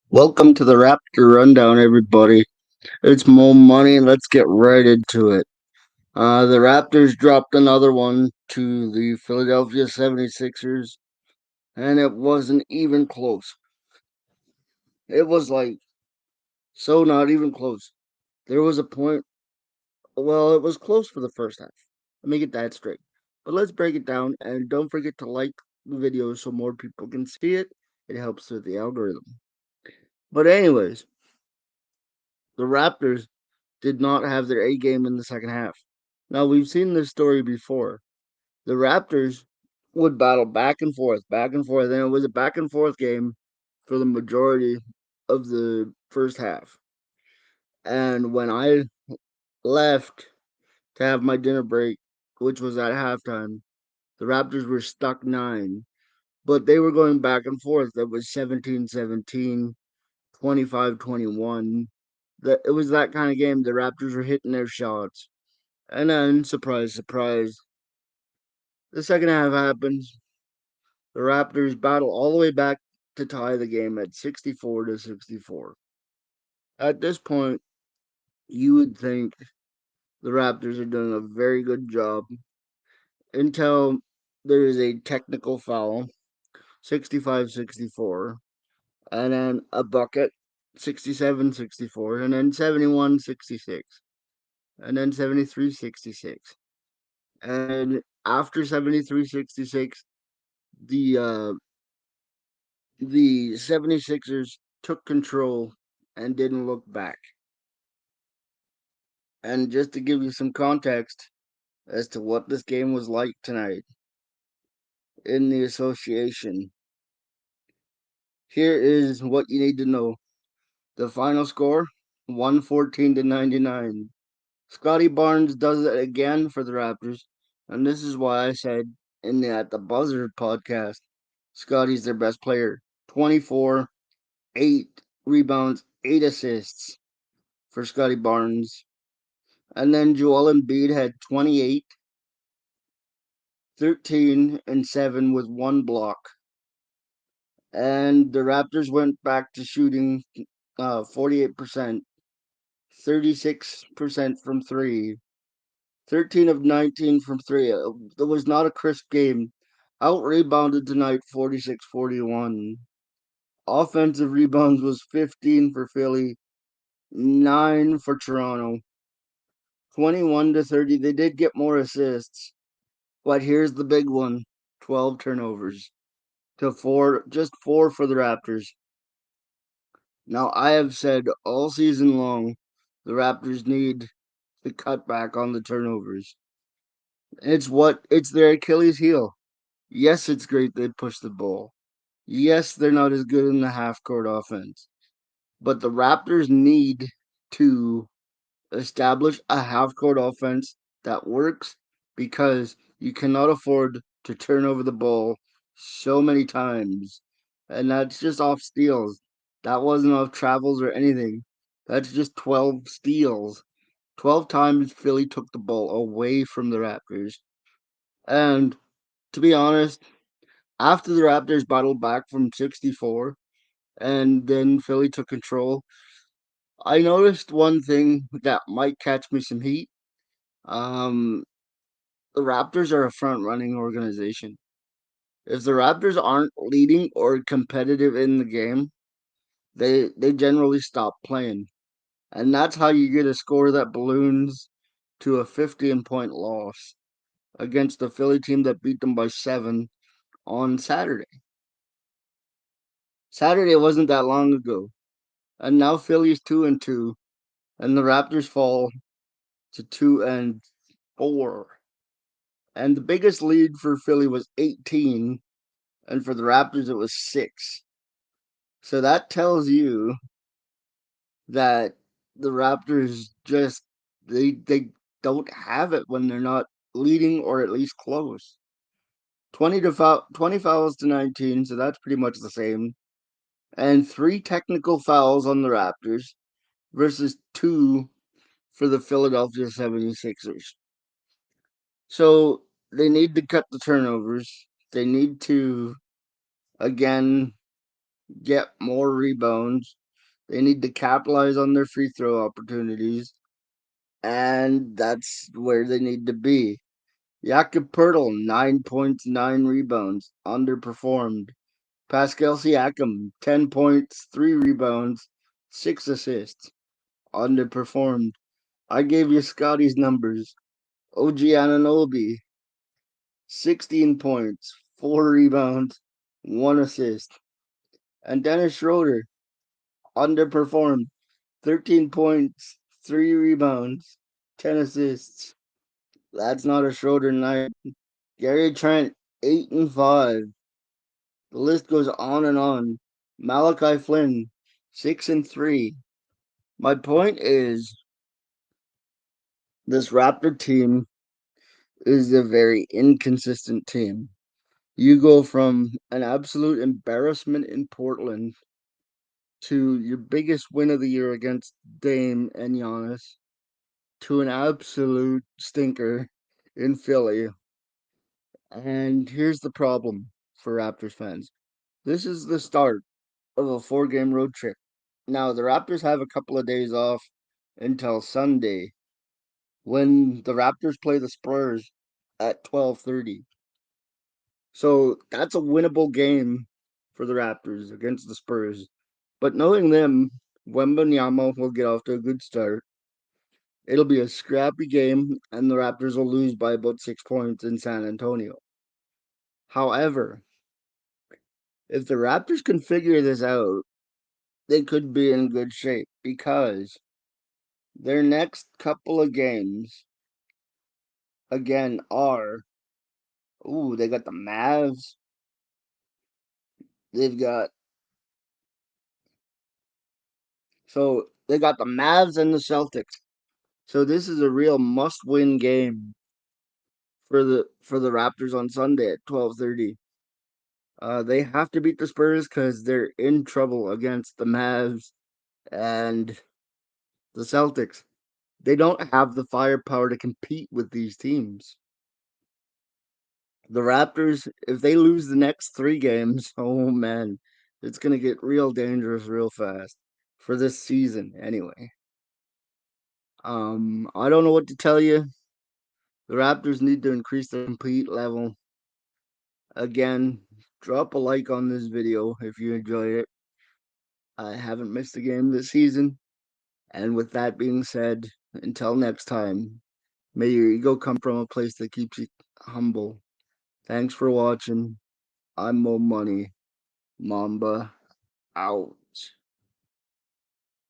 Welcome to the Raptor Rundown, everybody. It's Mo Money, and let's get right into it. The Raptors dropped another one to the Philadelphia 76ers, and it wasn't even close. It was like, so not even close. There was a point, well, it was close for the first half. Let me get that straight. But let's break it down, and don't forget to like the video so more people can see it. It helps with the algorithm. But, anyways, the Raptors did not have their A game in the second half. Now, we've seen this story before. The Raptors would battle back and forth, and it was a back and forth game for the majority of the first half. And when I left to have my dinner break, which was at halftime, the Raptors were stuck 9, but they were going back and forth. That was 17-17, 25-21. It was that kind of game. The Raptors were hitting their shots. And then, surprise, surprise, the second half happens. The Raptors battle all the way back to tie the game at 64-64. At this point, you would think the Raptors are doing a very good job until there is a technical foul, 65-64, and then a bucket, 67-64, and then 71-66, and then 73-66. And after 73-66, the uh, the 76ers took control and didn't look back. And just to give you some context as to what this game was like tonight in the association, here is what you need to know. The final score 114-99. Scotty Barnes does it again for the Raptors, and this is why I said in the At the Buzzer podcast, Scotty's their best player. 24, 8 rebounds, 8 assists for Scotty Barnes. And then Joel Embiid had 28, 13, and 7 with one block. And the Raptors went back to shooting 48%, 36% from three, 13 of 19 from three. It was not a crisp game. Out rebounded tonight 46-41. Offensive rebounds was 15 for Philly, 9 for Toronto, 21-30. They did get more assists, but here's the big one: 12 turnovers to 4, just 4 for the Raptors. Now, I have said all season long the Raptors need to cut back on the turnovers. It's their Achilles heel. Yes, it's great they push the ball. Yes, they're not as good in the half court offense. But the Raptors need to establish a half court offense that works, because you cannot afford to turn over the ball so many times. And that's just off steals. That wasn't off travels or anything. That's just 12 steals. 12 times Philly took the ball away from the Raptors. And to be honest, after the Raptors battled back from 64 and then Philly took control, I noticed one thing that might catch me some heat. Um, the Raptors are a front running organization. If the Raptors aren't leading or competitive in the game, they generally stop playing. And that's how you get a score that balloons to a 15-point loss against the Philly team that beat them by 7 on Saturday. Saturday wasn't that long ago. And now Philly's 2-2, and the Raptors fall to 2-4. And the biggest lead for Philly was 18, and for the Raptors it was 6. So that tells you that the Raptors just they don't have it when they're not leading or at least close. 20 fouls to 19, so that's pretty much the same. And 3 technical fouls on the Raptors versus 2 for the Philadelphia 76ers. So they need to cut the turnovers. They need to again get more rebounds. They need to capitalize on their free throw opportunities, and that's where they need to be. Jakob Pertl, 9 points, 9 rebounds, underperformed. Pascal Siakam, 10 points, 3 rebounds, 6 assists, underperformed. I gave you Scotty's numbers. OG Anunoby, 16 points, 4 rebounds, 1 assist. And Dennis Schroeder, underperformed, 13 points, 3 rebounds, 10 assists. That's not a Schroeder night. Gary Trent, 8-5. The list goes on and on. Malachi Flynn, 6-3. My point is, this Raptor team is a very inconsistent team. You go from an absolute embarrassment in Portland to your biggest win of the year against Dame and Giannis to an absolute stinker in Philly. And here's the problem for Raptors fans. This is the start of a 4-game road trip. Now, the Raptors have a couple of days off until Sunday when the Raptors play the Spurs at 12:30. So that's a winnable game for the Raptors against the Spurs. But knowing them, Wembanyama will get off to a good start. It'll be a scrappy game, and the Raptors will lose by about 6 points in San Antonio. However, if the Raptors can figure this out, they could be in good shape because their next couple of games, again, are they got the Mavs. They've got they got the Mavs and the Celtics. So this is a real must-win game for the Raptors on Sunday at 12:30. They have to beat the Spurs because they're in trouble against the Mavs and the Celtics. They don't have the firepower to compete with these teams. The Raptors, if they lose the next 3 games, oh man, it's gonna get real dangerous real fast for this season anyway. I don't know what to tell you. The Raptors need to increase their compete level. Again, drop a like on this video if you enjoy it. I haven't missed a game this season. And with that being said, until next time, may your ego come from a place that keeps you humble. Thanks for watching. I'm Mo Money. Mamba out.